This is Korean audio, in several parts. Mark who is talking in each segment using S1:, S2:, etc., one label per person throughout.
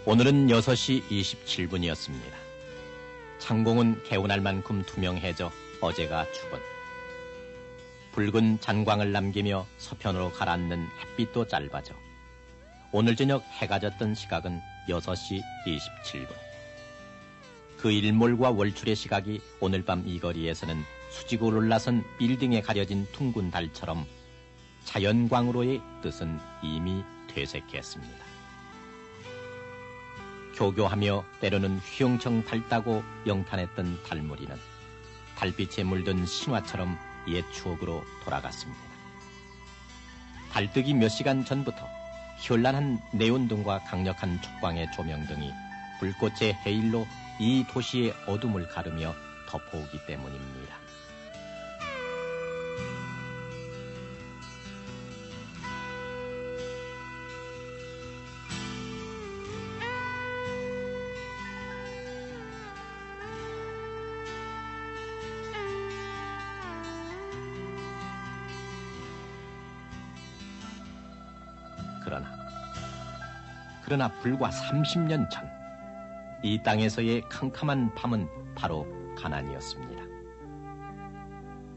S1: 오늘은 6시 27분이었습니다. 창공은 개운할 만큼 투명해져 어제가 죽은 붉은 잔광을 남기며 서편으로 가라앉는 햇빛도 짧아져 오늘 저녁 해가 졌던 시각은 6시 27분. 그 일몰과 월출의 시각이 오늘 밤 이 거리에서는 수직으로 올라선 빌딩에 가려진 둥근 달처럼 자연광으로의 뜻은 이미 퇴색했습니다. 교교하며 때로는 휘영청 밝다고 영탄했던 달무리는 달빛에 물든 신화처럼 옛 추억으로 돌아갔습니다. 달뜨기 몇 시간 전부터 현란한 네온등과 강력한 촉광의 조명등이 불꽃의 해일로 이 도시의 어둠을 가르며 덮어오기 때문입니다. 그러나 불과 30년 전, 이 땅에서의 캄캄한 밤은 바로 가난이었습니다.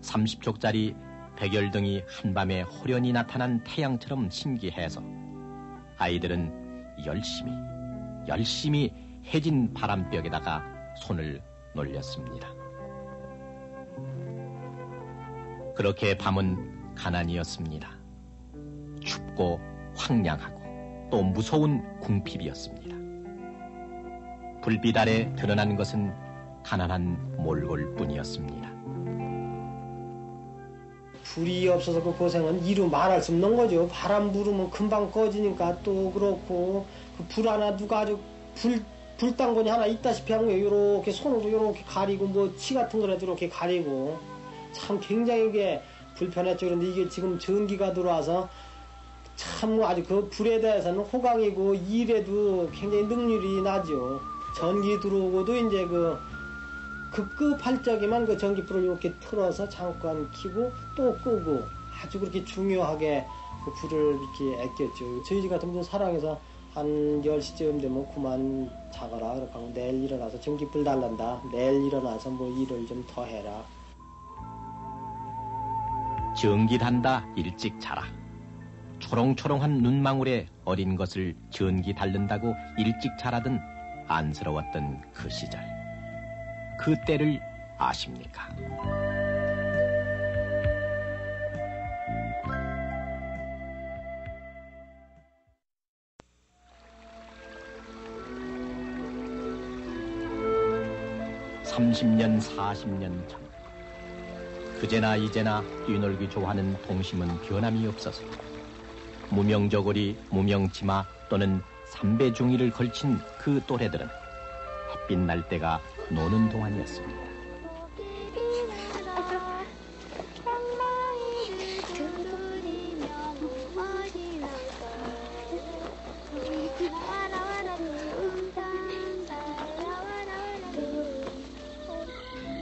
S1: 30촉짜리 백열등이 한밤에 호련히 나타난 태양처럼 신기해서 아이들은 열심히 해진 바람벽에다가 손을 놀렸습니다. 그렇게 밤은 가난이었습니다. 춥고 황량하고 또 무서운 궁핍이었습니다. 불빛 아래 드러난 것은 가난한 몰골뿐이었습니다.
S2: 불이 없어서 그 고생은 이루 말할 수 없는 거죠. 바람 부르면 금방 꺼지니까 또 그렇고 그 불 하나 누가 아주 불당근이 하나 있다시피 한 거예요. 요렇게 손으로 요렇게 가리고 뭐 치 같은 거라도 이렇게 가리고 참 굉장히 이게 불편했죠. 그런데 이게 지금 전기가 들어와서 참 아주 그 불에 대해서는 호강이고 일에도 굉장히 능률이 나죠. 전기 들어오고도 이제 그 급급할 적에만 그 전기불을 이렇게 틀어서 잠깐 켜고 또 끄고 아주 그렇게 중요하게 그 불을 이렇게 아꼈죠. 저희 집 같은 경우 사랑해서 한 10시쯤 되면 그만 자거라. 그렇게 하고 내일 일어나서 전기불 달란다. 내일 일어나서 뭐 일을 좀 더 해라.
S1: 전기 단다 일찍 자라. 초롱초롱한 눈망울에 어린 것을 전기 닳는다고 일찍 자라던 안쓰러웠던 그 시절. 그 때를 아십니까? (30년) (40년) 전 그제나 이제나 뛰놀기 좋아하는 동심은 변함이 없어서 무명저고리, 무명치마 또는 삼배중이를 걸친 그 또래들은 햇빛 날 때가 노는 동안이었습니다.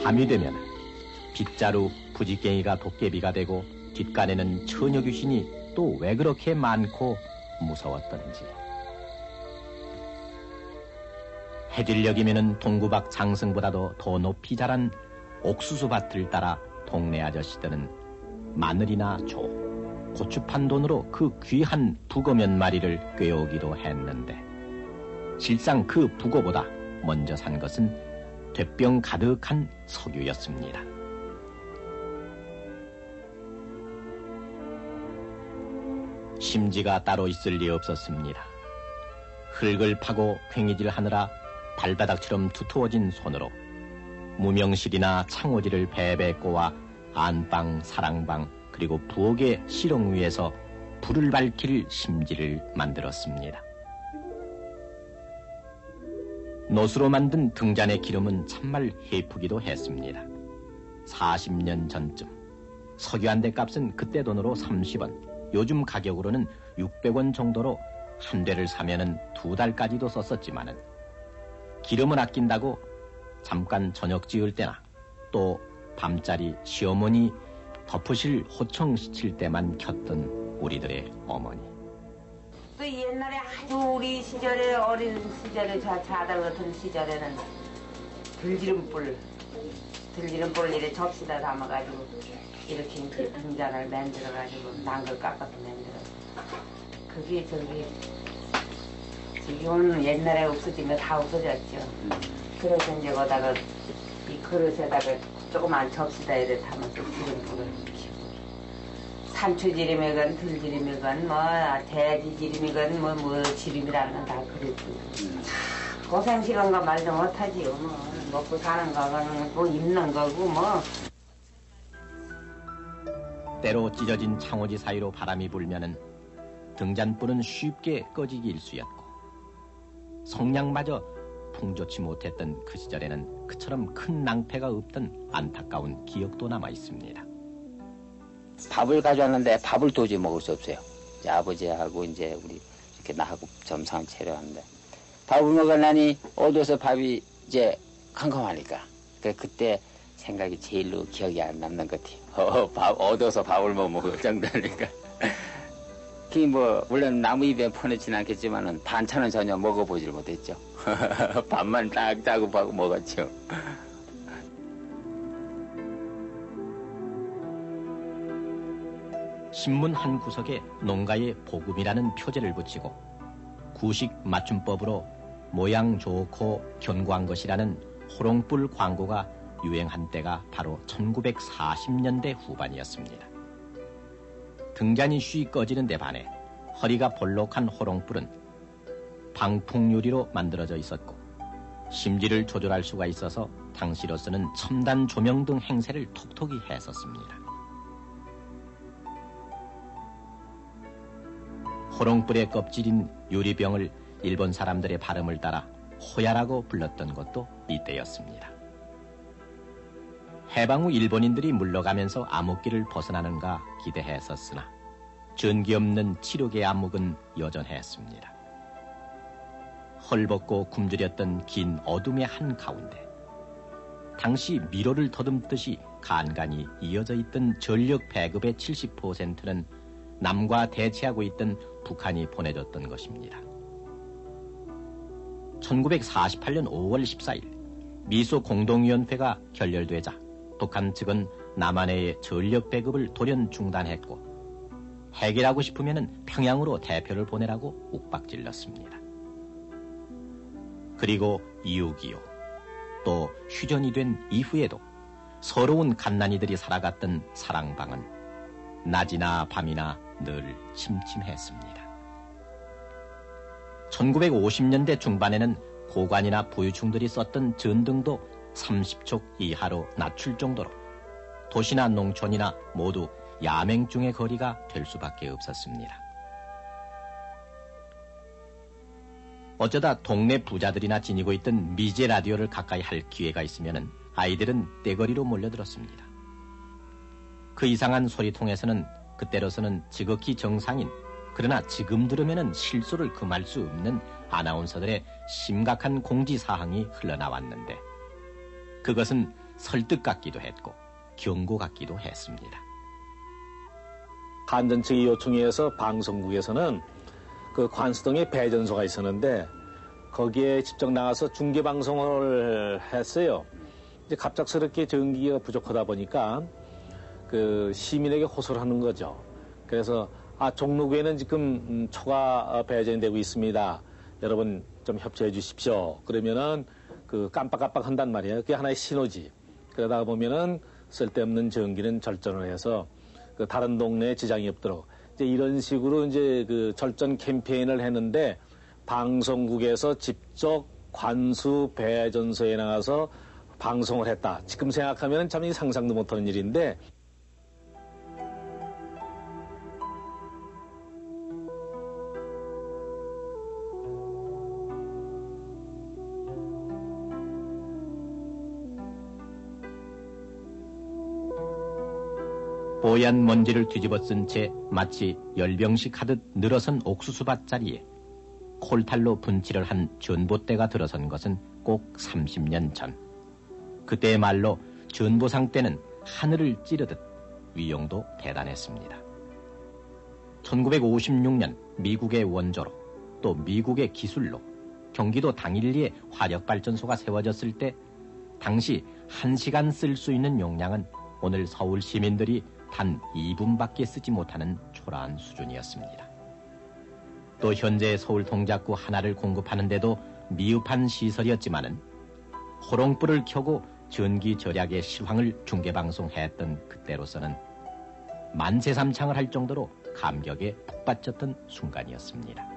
S1: 밤이 되면 빗자루, 부지깽이가 도깨비가 되고 뒷간에는 처녀 귀신이 또 왜 그렇게 많고 무서웠던지. 해질녘이면은 동구박 장승보다도 더 높이 자란 옥수수밭을 따라 동네 아저씨들은 마늘이나 조, 고추판 돈으로 그 귀한 북어 몇 마리를 꿰오기도 했는데 실상 그 북어보다 먼저 산 것은 돛병 가득한 석유였습니다. 심지가 따로 있을 리 없었습니다. 흙을 파고 괭이질 하느라 발바닥처럼 두터워진 손으로 무명실이나 창호지를 배배 꼬아 안방, 사랑방 그리고 부엌의 시렁 위에서 불을 밝힐 심지를 만들었습니다. 노수로 만든 등잔의 기름은 참말 해프기도 했습니다. 40년 전쯤 석유 한 대 값은 그때 돈으로 30원, 요즘 가격으로는 600원 정도로 한 대를 사면은 2달까지도 썼었지만은 기름을 아낀다고 잠깐 저녁 지을 때나 또 밤자리 시어머니 덮으실 호청 시칠 때만 켰던 우리들의 어머니.
S3: 그 옛날에 아주 우리 시절에 어린 시절에 저 아들 같은 시절에는 들기름불을 이렇게 접시다 담아가지고 이렇게 등잔을 만들어가지고 난걸 깎아서 만들어. 그게 지금은 옛날에 없어진 거 다 없어졌죠. 그래서 이제 거다가 이 그릇에다가 조그만 접시다 이렇게 담아서 기름불을 피우고 산초지름이건 들지름이건 뭐 돼지지름이건 뭐 지름이라는 건 다 그랬고 고생시간 거 말도 못하지요. 뭐 먹고 사는 거는 뭐 입는 거고 뭐.
S1: 때로 찢어진 창호지 사이로 바람이 불면은 등잔불은 쉽게 꺼지기 일쑤였고 성냥마저 풍조치 못했던 그 시절에는 그처럼 큰 낭패가 없던 안타까운 기억도 남아 있습니다.
S4: 밥을 가져왔는데 밥을 도저히 먹을 수 없어요. 이제 아버지하고 이제 우리 이렇게 나하고 점상 차려왔는데 밥을 먹으려니 어두워서 밥이 이제 캄캄하니까 그때 생각이 제일로 기억이 안 남는 것 같아요. 어두워서 밥을 못 먹을 정도니까. 그게 뭐 물론 나무 입에 퍼내지는 않겠지만은 반찬은 전혀 먹어보질 못했죠. 밥만 딱 짜고 먹었죠.
S1: 신문 한 구석에 농가의 복음이라는 표제를 붙이고 구식 맞춤법으로 모양 좋고 견고한 것이라는 호롱불 광고가 유행한 때가 바로 1940년대 후반이었습니다. 등잔이 쉬 꺼지는 데 반해 허리가 볼록한 호롱불은 방풍유리로 만들어져 있었고 심지를 조절할 수가 있어서 당시로서는 첨단 조명 등 행세를 톡톡히 했었습니다. 호롱불의 껍질인 유리병을 일본 사람들의 발음을 따라 호야라고 불렀던 것도 이때였습니다. 해방 후 일본인들이 물러가면서 암흑기를 벗어나는가 기대했었으나 전기 없는 치료계 암흑은 여전했습니다. 헐벗고 굶주렸던 긴 어둠의 한가운데 당시 미로를 더듬듯이 간간히 이어져 있던 전력 배급의 70%는 남과 대치하고 있던 북한이 보내줬던 것입니다. 1948년 5월 14일 미소 공동위원회가 결렬되자 북한 측은 남한의 전력 배급을 돌연 중단했고 해결하고 싶으면 평양으로 대표를 보내라고 욱박질렀습니다. 그리고 2.6.25 또 휴전이 된 이후에도 서러운 갓난이들이 살아갔던 사랑방은 낮이나 밤이나 늘 침침했습니다. 1950년대 중반에는 고관이나 부유층들이 썼던 전등도 30촉 이하로 낮출 정도로 도시나 농촌이나 모두 야맹증의 거리가 될 수밖에 없었습니다. 어쩌다 동네 부자들이나 지니고 있던 미제 라디오를 가까이 할 기회가 있으면 아이들은 떼거리로 몰려들었습니다. 그 이상한 소리통에서는 그때로서는 지극히 정상인 그러나 지금 들으면 실수를 금할 수 없는 아나운서들의 심각한 공지사항이 흘러나왔는데 그것은 설득 같기도 했고 경고 같기도 했습니다.
S5: 간전 측이 요청에 의해서 방송국에서는 그 관수동에 배전소가 있었는데 거기에 직접 나가서 중계방송을 했어요. 이제 갑작스럽게 전기가 부족하다 보니까 그 시민에게 호소를 하는 거죠. 그래서 종로구에는 지금 초가 배전되고 있습니다. 여러분 좀 협조해 주십시오. 그러면은 그 깜빡깜빡 한단 말이에요. 그게 하나의 신호지. 그러다 보면은 쓸데없는 전기는 절전을 해서 그 다른 동네에 지장이 없도록 이제 이런 식으로 이제 그 절전 캠페인을 했는데 방송국에서 직접 관수 배전소에 나가서 방송을 했다. 지금 생각하면 참 상상도 못하는 일인데
S1: 뽀얀 먼지를 뒤집어 쓴 채 마치 열병식 하듯 늘어선 옥수수밭 자리에 콜탈로 분칠을 한 전봇대가 들어선 것은 꼭 30년 전. 그때의 말로 전보상 때는 하늘을 찌르듯 위용도 대단했습니다. 1956년 미국의 원조로 또 미국의 기술로 경기도 당일리에 화력발전소가 세워졌을 때 당시 1시간 쓸 수 있는 용량은 오늘 서울 시민들이 단 2분밖에 쓰지 못하는 초라한 수준이었습니다. 또 현재 서울 동작구 하나를 공급하는데도 미흡한 시설이었지만은 호롱불을 켜고 전기 절약의 실황을 중계방송했던 그때로서는 만세삼창을 할 정도로 감격에 푹 빠졌던 순간이었습니다.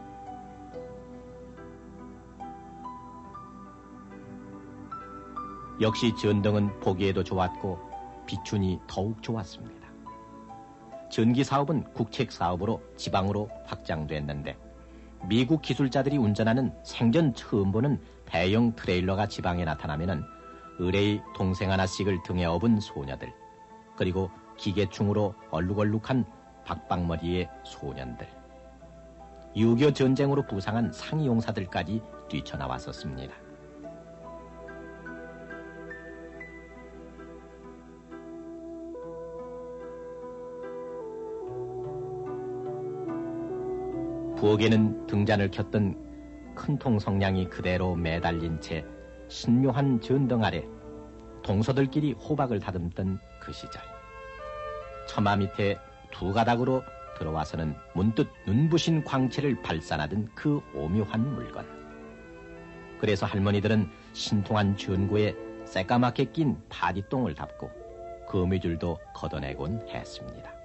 S1: 역시 전등은 보기에도 좋았고 비춘이 더욱 좋았습니다. 전기 사업은 국책 사업으로 지방으로 확장됐는데 미국 기술자들이 운전하는 생전 처음 보는 대형 트레일러가 지방에 나타나면은 의뢰의 동생 하나씩을 등에 업은 소녀들, 그리고 기계충으로 얼룩얼룩한 박박머리의 소년들, 6.25 전쟁으로 부상한 상이용사들까지 뛰쳐나왔었습니다. 부엌에는 등잔을 켰던 큰통 성냥이 그대로 매달린 채 신묘한 전등 아래 동서들끼리 호박을 다듬던 그 시절, 처마 밑에 두 가닥으로 들어와서는 문득 눈부신 광채를 발산하던 그 오묘한 물건. 그래서 할머니들은 신통한 전구에 새까맣게 낀 파디똥을 담고 거미줄도 걷어내곤 했습니다.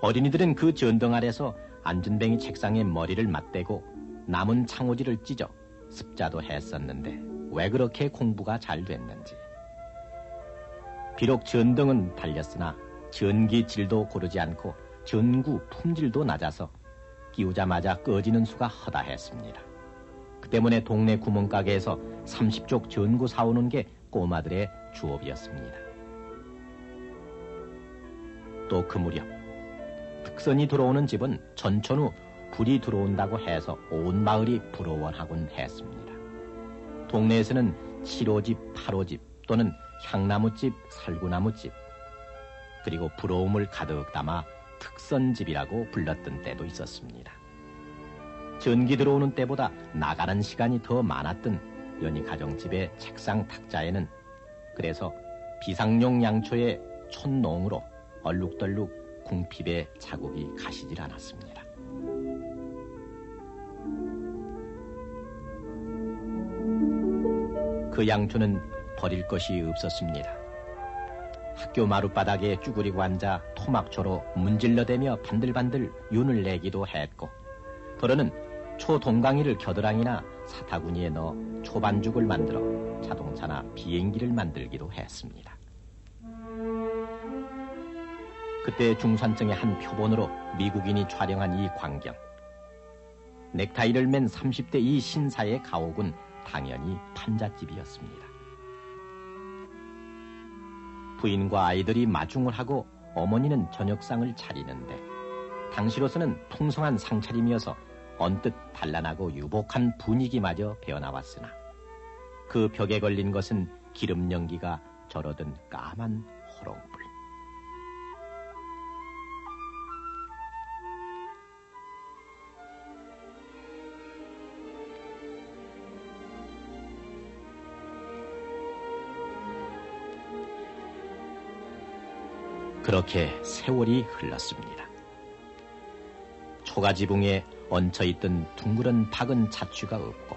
S1: 어린이들은 그 전등 아래서 안전뱅이 책상에 머리를 맞대고 남은 창호지를 찢어 습자도 했었는데 왜 그렇게 공부가 잘 됐는지. 비록 전등은 달렸으나 전기 질도 고르지 않고 전구 품질도 낮아서 끼우자마자 꺼지는 수가 허다했습니다. 그 때문에 동네 구멍가게에서 30쪽 전구 사오는 게 꼬마들의 주업이었습니다. 또 그 무렵 특선이 들어오는 집은 전천후 불이 들어온다고 해서 온 마을이 부러워하곤 했습니다. 동네에서는 7호집, 8호집 또는 향나무집, 살구나무집, 그리고 부러움을 가득 담아 특선집이라고 불렀던 때도 있었습니다. 전기 들어오는 때보다 나가는 시간이 더 많았던 연희 가정집의 책상 탁자에는 그래서 비상용 양초의 촌농으로 얼룩덜룩 궁핍의 자국이 가시질 않았습니다. 그 양초는 버릴 것이 없었습니다. 학교 마룻바닥에 쭈그리고 앉아 토막초로 문질러대며 반들반들 윤을 내기도 했고, 더러는 초동강이를 겨드랑이나 사타구니에 넣어 초반죽을 만들어 자동차나 비행기를 만들기도 했습니다. 그때 중산층의 한 표본으로 미국인이 촬영한 이 광경. 넥타이를 맨 30대 이 신사의 가옥은 당연히 판잣집이었습니다. 부인과 아이들이 마중을 하고 어머니는 저녁상을 차리는데 당시로서는 풍성한 상차림이어서 언뜻 단란하고 유복한 분위기마저 배어나왔으나 그 벽에 걸린 것은 기름 연기가 절어든 까만 호롱불. 그렇게 세월이 흘렀습니다. 초가지붕에 얹혀있던 둥그런 박은 자취가 없고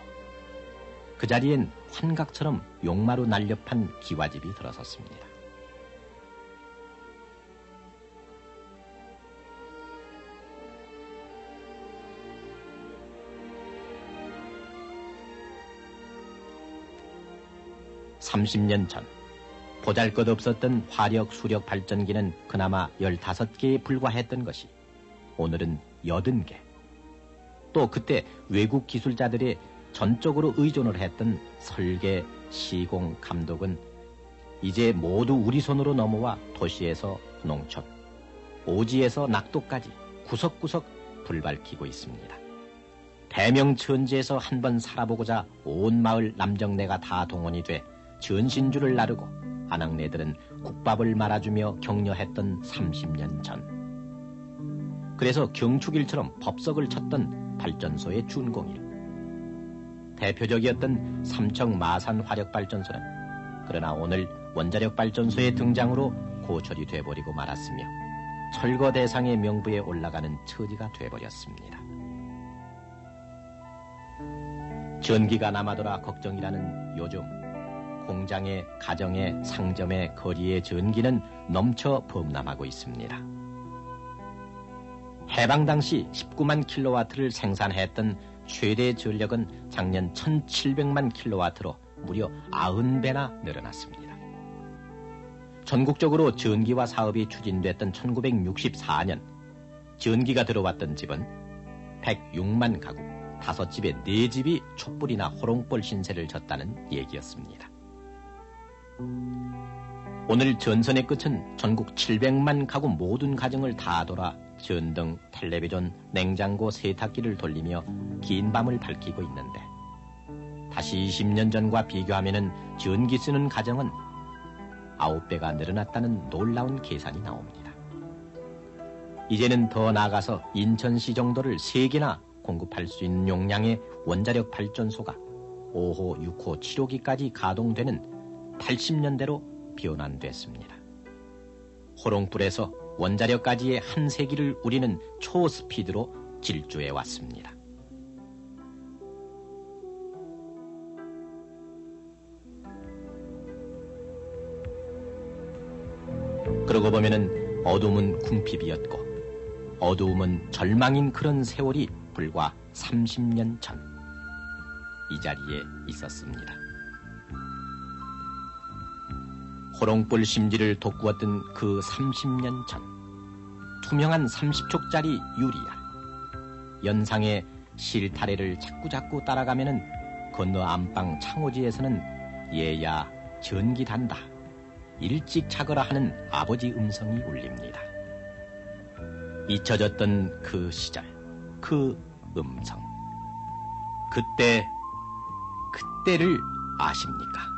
S1: 그 자리엔 환각처럼 용마루 날렵한 기와집이 들어섰습니다. (30년) 전 보잘것없었던 화력 수력 발전기는 그나마 15개에 불과했던 것이 오늘은 80개. 또 그때 외국 기술자들의 전적으로 의존을 했던 설계, 시공, 감독은 이제 모두 우리 손으로 넘어와 도시에서 농촌, 오지에서 낙도까지 구석구석 불밝히고 있습니다. 대명천지에서 한번 살아보고자 온 마을 남정네가 다 동원이 돼 전신주를 나르고 아낙네들은 국밥을 말아주며 격려했던 30년 전. 그래서 경축일처럼 법석을 쳤던 발전소의 준공일. 대표적이었던 삼척 마산 화력발전소는 그러나 오늘 원자력 발전소의 등장으로 고철이 돼버리고 말았으며 철거 대상의 명부에 올라가는 처지가 돼버렸습니다. 전기가 남아돌아 걱정이라는 요즘 공장의, 가정의, 상점의, 거리의 전기는 넘쳐 범람하고 있습니다. 해방 당시 19만 킬로와트를 생산했던 최대 전력은 작년 1700만 킬로와트로 무려 90배나 늘어났습니다. 전국적으로 전기화 사업이 추진됐던 1964년 전기가 들어왔던 집은 106만 가구, 5집에 4집이 촛불이나 호롱불 신세를 졌다는 얘기였습니다. 오늘 전선의 끝은 전국 700만 가구 모든 가정을 다 돌아 전등, 텔레비전, 냉장고, 세탁기를 돌리며 긴 밤을 밝히고 있는데 다시 20년 전과 비교하면 전기 쓰는 가정은 9배가 늘어났다는 놀라운 계산이 나옵니다. 이제는 더 나아가서 인천시 정도를 3개나 공급할 수 있는 용량의 원자력 발전소가 5호, 6호, 7호기까지 가동되는 80년대로 변환됐습니다. 호롱불에서 원자력까지의 한 세기를 우리는 초스피드로 질주해 왔습니다. 그러고 보면은 어둠은 궁핍이었고 어두움은 절망인 그런 세월이 불과 30년 전 이 자리에 있었습니다. 호롱불 심지를 돋구었던 그 30년 전 투명한 30촉짜리 유리알 연상의 실타래를 자꾸자꾸 따라가면은 건너 안방 창호지에서는 얘야 전기 단다 일찍 자거라 하는 아버지 음성이 울립니다. 잊혀졌던 그 시절 그 음성 그때를 아십니까?